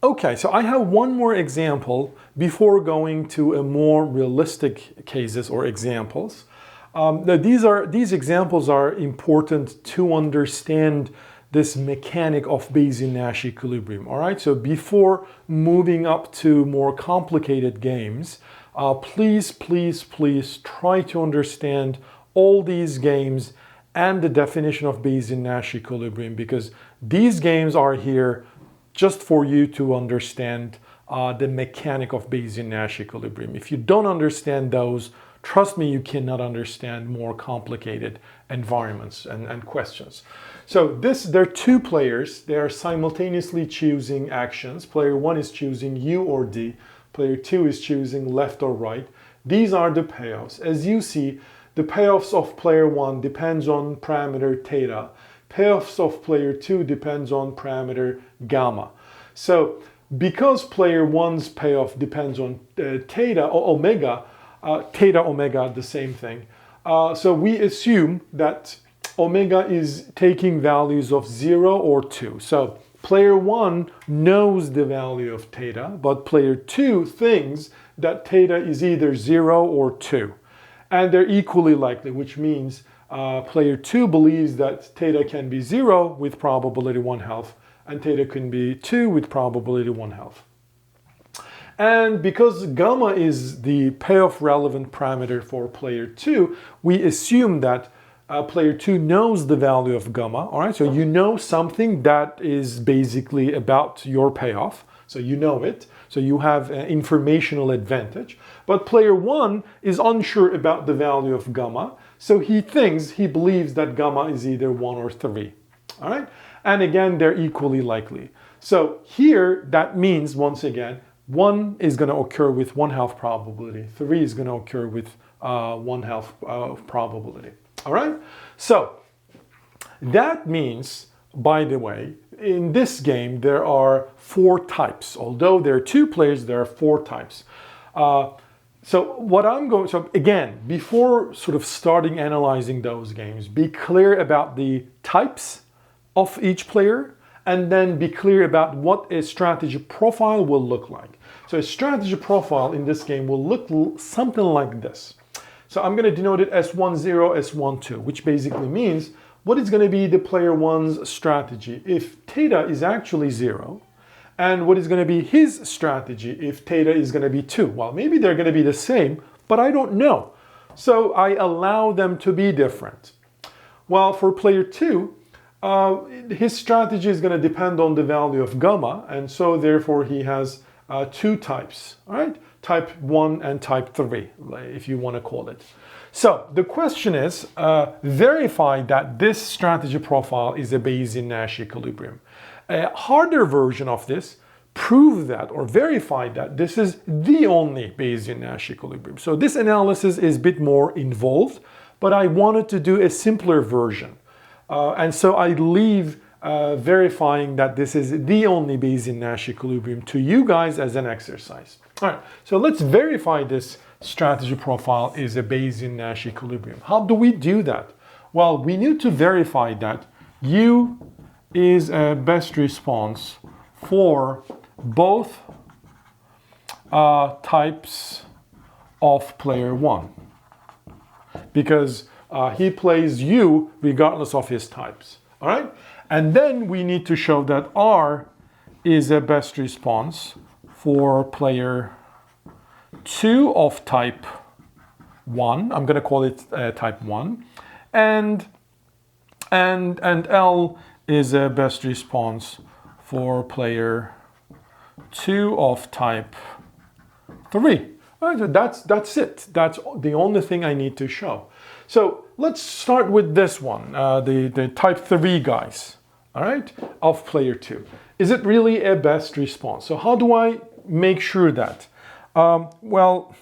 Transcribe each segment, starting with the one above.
Okay, so I have one more example before going to a more realistic cases or examples. These examples are important to understand this mechanic of Bayesian Nash equilibrium. All right, so before moving up to more complicated games, please try to understand all these games and the definition of Bayesian Nash equilibrium, because these games are here just for you to understand the mechanic of Bayesian Nash equilibrium. If you don't understand those, trust me, you cannot understand more complicated environments and questions. So there are two players. They are simultaneously choosing actions. Player 1 is choosing U or D. Player 2 is choosing left or right. These are the payoffs. As you see, the payoffs of player 1 depends on parameter theta. Payoffs of player 2 depends on parameter gamma. So because player 1's payoff depends on theta or omega, theta, omega, the same thing. So we assume that omega is taking values of 0 or 2. So player 1 knows the value of theta, but player 2 thinks that theta is either 0 or 2. And they're equally likely, which means player 2 believes that theta can be 0 with probability 1/2, and theta can be 2 with probability 1/2. And because gamma is the payoff relevant parameter for player 2, we assume that player 2 knows the value of gamma. All right, so you know something that is basically about your payoff. So you know it. So you have an informational advantage. But player 1 is unsure about the value of gamma. So he believes that gamma is either 1 or 3. All right, and again, they're equally likely. So here, that means, once again, 1 is going to occur with 1/2 probability. 3 is going to occur with 1/2 probability. All right? So that means, by the way, in this game, there are 4 types. Although there are 2 players, there are 4 types. So again, before sort of starting analyzing those games, be clear about the types of each player, and then be clear about what a strategy profile will look like. So a strategy profile in this game will look something like this. So I'm going to denote it S10, S12, which basically means what is going to be the player 1's strategy if theta is actually 0, and what is going to be his strategy if theta is going to be 2. Well, maybe they're going to be the same, but I don't know. So I allow them to be different. Well, for player 2, his strategy is going to depend on the value of gamma, and so therefore he has 2 types, all right? Type 1 and type 3, if you want to call it. So the question is, verify that this strategy profile is a Bayesian Nash equilibrium. A harder version of this, prove that or verify that this is the only Bayesian Nash equilibrium. So this analysis is a bit more involved, but I wanted to do a simpler version. And so I leave verifying that this is the only Bayesian Nash equilibrium to you guys as an exercise. All right, so let's verify this strategy profile is a Bayesian Nash equilibrium. How do we do that? Well, we need to verify that U is a best response for both types of player 1, because he plays U regardless of his types. All right, and then we need to show that R is a best response for player 2 of type 1. I'm going to call it type 1, and L is a best response for player 2 of type 3. All right, so that's it. That's the only thing I need to show. So let's start with this one, the type 3 guys, all right, of player 2. Is it really a best response? So how do I make sure that? Well,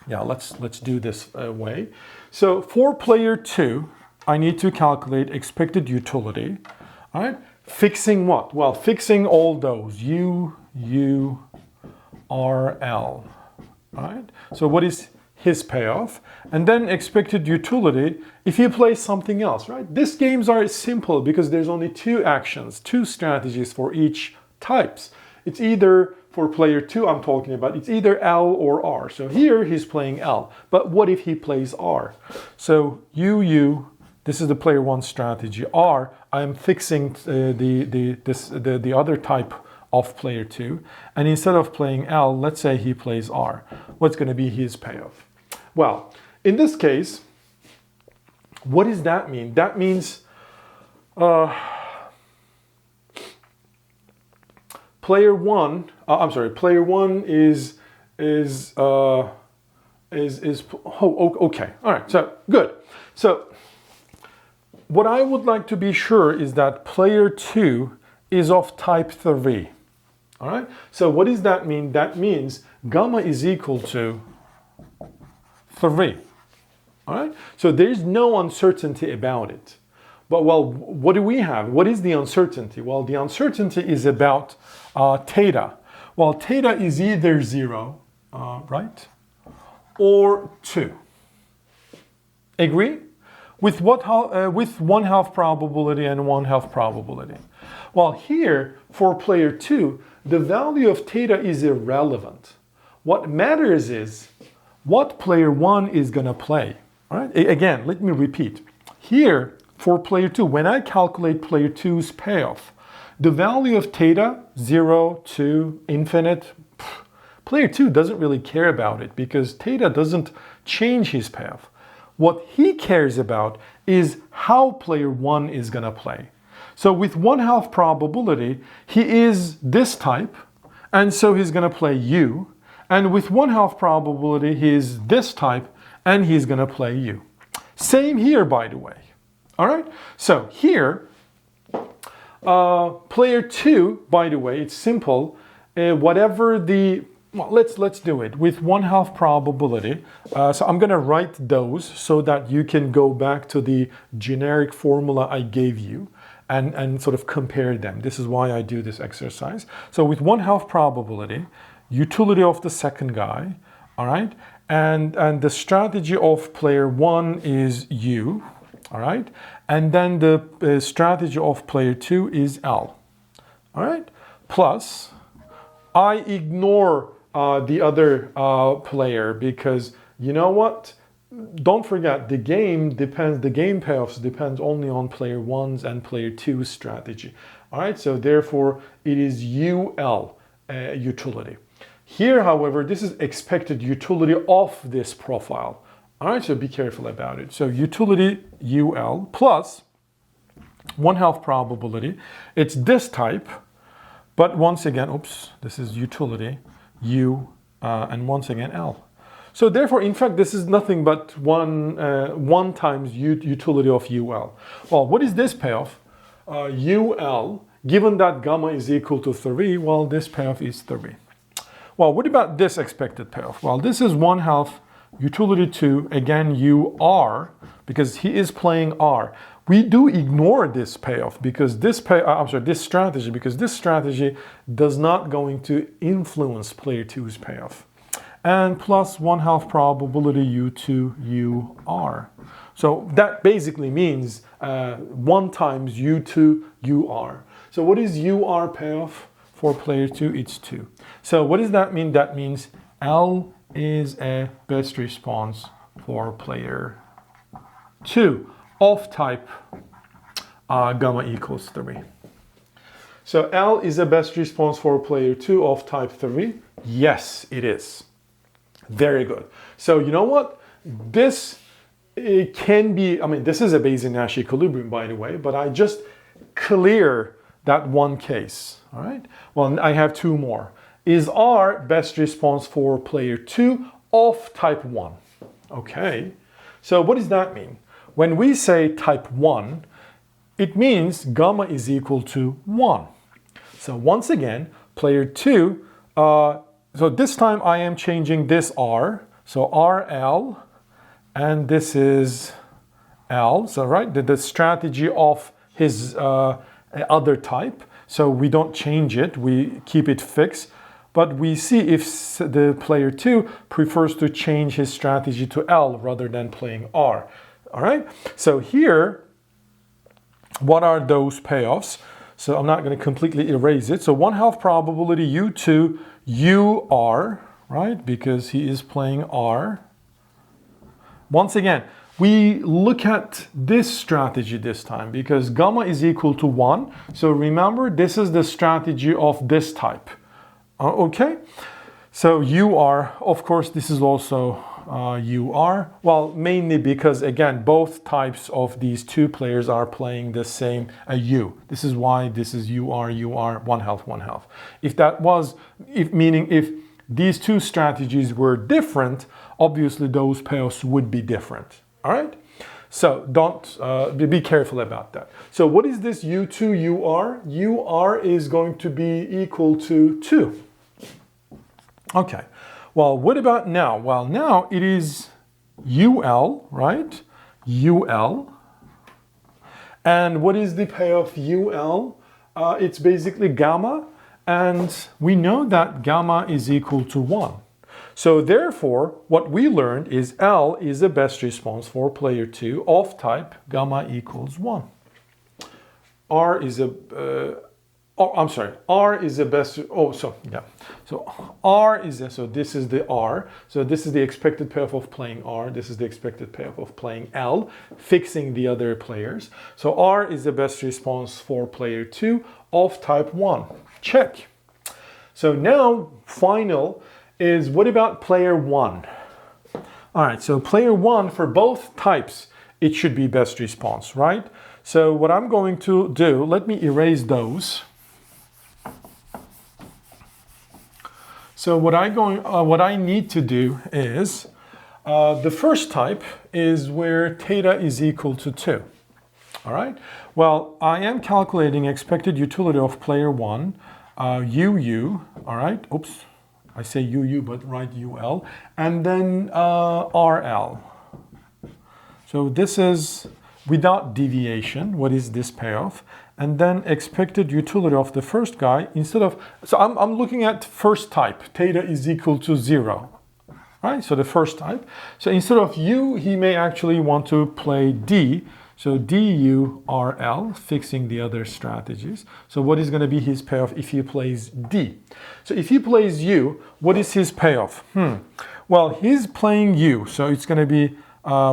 yeah, let's do this way. So for player 2, I need to calculate expected utility. All right, fixing what? Well, fixing all those U, R, L. All right. So what is his payoff? And then expected utility if you play something else, right? These games are simple because there's only 2 actions, 2 strategies for each types. It's either, for player 2 I'm talking about, it's either L or R. So here he's playing L, but what if he plays R? So U, this is the player 1 strategy. R, I'm fixing the other type of player 2, and instead of playing L, let's say he plays R. What's going to be his payoff? Well, in this case, what does that mean? That means player 1 is okay. All right, so good. So what I would like to be sure is that player 2 is of type 3. All right, so what does that mean? That means gamma is equal to 3. All right, so there's no uncertainty about it. But well, what do we have? What is the uncertainty? Well, the uncertainty is about theta. Well, theta is either 0, right, or 2. Agree? With what? With 1/2 probability and 1/2 probability. Well, here for player 2, the value of theta is irrelevant. What matters is what player 1 is going to play. All right. Again, let me repeat. Here for player 2, when I calculate player 2's payoff, the value of theta, 0, 2, infinite, player 2 doesn't really care about it because theta doesn't change his payoff. What he cares about is how player 1 is going to play. So with 1/2 probability, he is this type, and so he's going to play U. And with 1/2 probability, he is this type, and he's going to play U. Same here, by the way. All right? So here, player 2, by the way, it's simple. Whatever the... Well, let's do it with 1/2 probability. So I'm going to write those so that you can go back to the generic formula I gave you and sort of compare them. This is why I do this exercise. So with 1/2 probability, utility of the second guy, all right? And the strategy of player 1 is U, all right? And then the strategy of player 2 is L, all right? Plus, I ignore the other player because you know what? Don't forget the game payoffs depends only on player 1's and player 2's strategy. All right, so therefore it is UL utility. Here, however, this is expected utility of this profile. All right, so be careful about it. So utility UL plus 1/2 probability. It's this type, but once again, oops, this is utility U and once again L. So therefore, in fact, this is nothing but one times utility of UL. Well, what is this payoff? UL, given that gamma is equal to 3, well, this payoff is 3. Well, what about this expected payoff? Well, this is 1/2 utility 2, again UR, because he is playing R. We do ignore this payoff because this strategy, because this strategy does not going to influence player 2's payoff. And plus 1/2 probability U2 UR. So that basically means 1 times U2 UR. So what is UR payoff for player 2? It's 2. So what does that mean? That means L is a best response for player 2 of type gamma equals 3. So L is a best response for player 2 of type 3. Yes, it is. Very good. So you know what? This can be, I mean, this is a Bayesian Nash equilibrium, by the way, but I just clear that one case. All right. Well, I have 2 more. Is R best response for player 2 of type 1? Okay. So what does that mean? When we say type 1, it means gamma is equal to 1. So once again, player 2, so this time I am changing this R. So RL, and this is L. So right, the strategy of his other type. So we don't change it, we keep it fixed. But we see if the player 2 prefers to change his strategy to L rather than playing R. All right, so here, what are those payoffs? So I'm not going to completely erase it. So 1/2 probability U2 UR, right? Because he is playing R. Once again, we look at this strategy this time because gamma is equal to 1. So remember, this is the strategy of this type. Okay? So UR, of course, this is also UR. Well, mainly because, again, both types of these two players are playing the same U. This is why this is UR, 1/2, 1/2. If that was, meaning if these two strategies were different, obviously those payoffs would be different. All right? So don't be careful about that. So what is this U2 UR? UR is going to be equal to 2. Okay. Well, what about now? Well, now it is UL, right? UL. And what is the payoff UL? It's basically gamma. And we know that gamma is equal to 1. So therefore, what we learned is L is the best response for player 2 of type gamma equals 1. R is a... R is the best. So R is so this is the R. So this is the expected payoff of playing R. This is the expected payoff of playing L, fixing the other players. So R is the best response for player 2 of type 1. Check. So now final is what about player 1? All right. So player 1 for both types, it should be best response, right? So what I'm going to do, let me erase those. So what I need to do is, the first type is where theta is equal to 2. All right. Well, I am calculating expected utility of player 1, UU. All right. Oops. I say UU, but write UL. And then RL. So this is without deviation. What is this payoff? And then expected utility of the first guy instead of, so I'm looking at first type, theta is equal to 0, right? So the first type. So instead of U, he may actually want to play D. So DURL, fixing the other strategies. So what is going to be his payoff if he plays D? So if he plays U, what is his payoff? Well, he's playing U, so it's going to be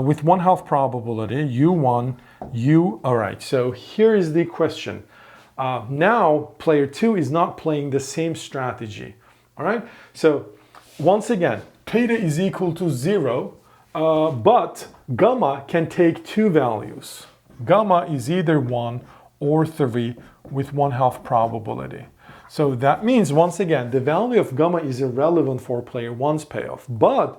with 1/2 probability, U1, U. All right, so here is the question. Now, player 2 is not playing the same strategy. All right, so once again, theta is equal to 0, but gamma can take two values. Gamma is either 1 or 3 with 1/2 probability. So that means, once again, the value of gamma is irrelevant for player 1's payoff, but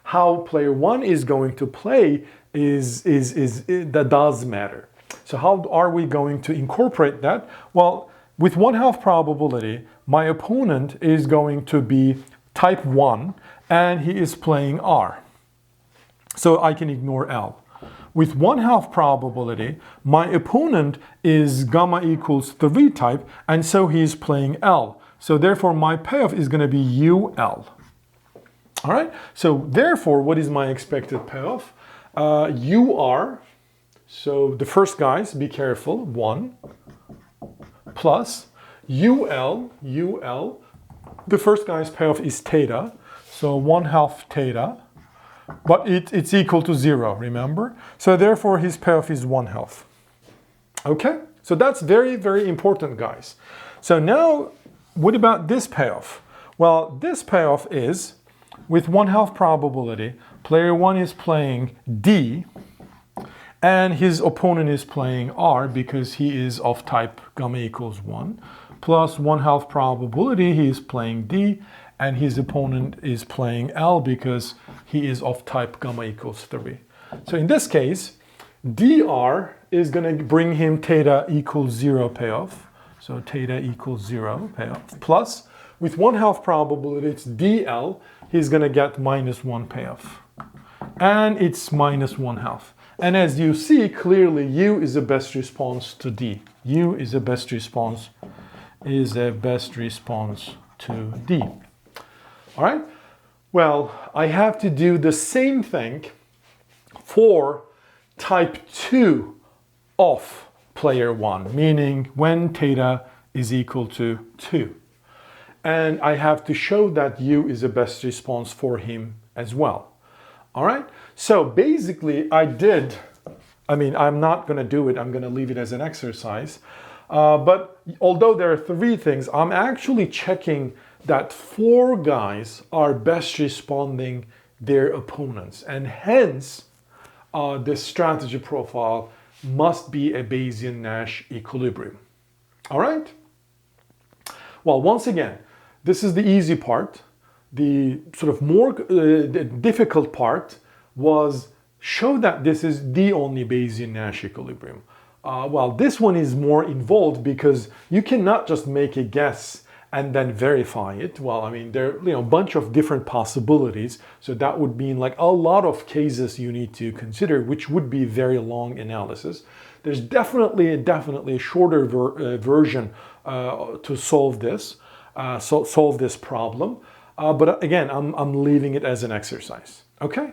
how player 1 is going to play that does matter. So how are we going to incorporate that? Well, with 1/2 probability, my opponent is going to be type 1 and he is playing R. So I can ignore L. With 1/2 probability, my opponent is gamma equals 3 type, and so he is playing L. So therefore, my payoff is going to be UL. All right, so therefore, what is my expected payoff? UR, so the first guys, be careful, 1, plus UL, the first guy's payoff is theta, so 1/2 theta, but it's equal to 0, remember? So therefore, his payoff is 1/2. Okay, so that's very, very important, guys. So now, what about this payoff? Well, this payoff is, with 1/2 probability, player 1 is playing D, and his opponent is playing R because he is of type gamma equals 1, plus 1/2 probability he is playing D, and his opponent is playing L because he is of type gamma equals 3. So in this case, DR is going to bring him theta equals 0 payoff. So theta equals 0 payoff. Plus, with 1/2 probability, it's DL, he's going to get -1 payoff. And it's -1/2. And as you see, clearly U is the best response to D. U is the best response, to D. All right? Well, I have to do the same thing for type 2 of player 1, meaning when theta is equal to 2. And I have to show that U is the best response for him as well. All right? So basically I'm not going to do it. I'm going to leave it as an exercise. But although there are 3 things, I'm actually checking that 4 guys are best responding their opponents. And hence, this strategy profile must be a Bayesian Nash equilibrium. All right? Well, once again, this is the easy part. The sort of more the difficult part was show that this is the only Bayesian Nash equilibrium. Well, this one is more involved because you cannot just make a guess and then verify it. Well, I mean, there are a bunch of different possibilities. So that would mean like a lot of cases you need to consider, which would be very long analysis. There's definitely a shorter version to solve this problem. But again, I'm leaving it as an exercise. Okay?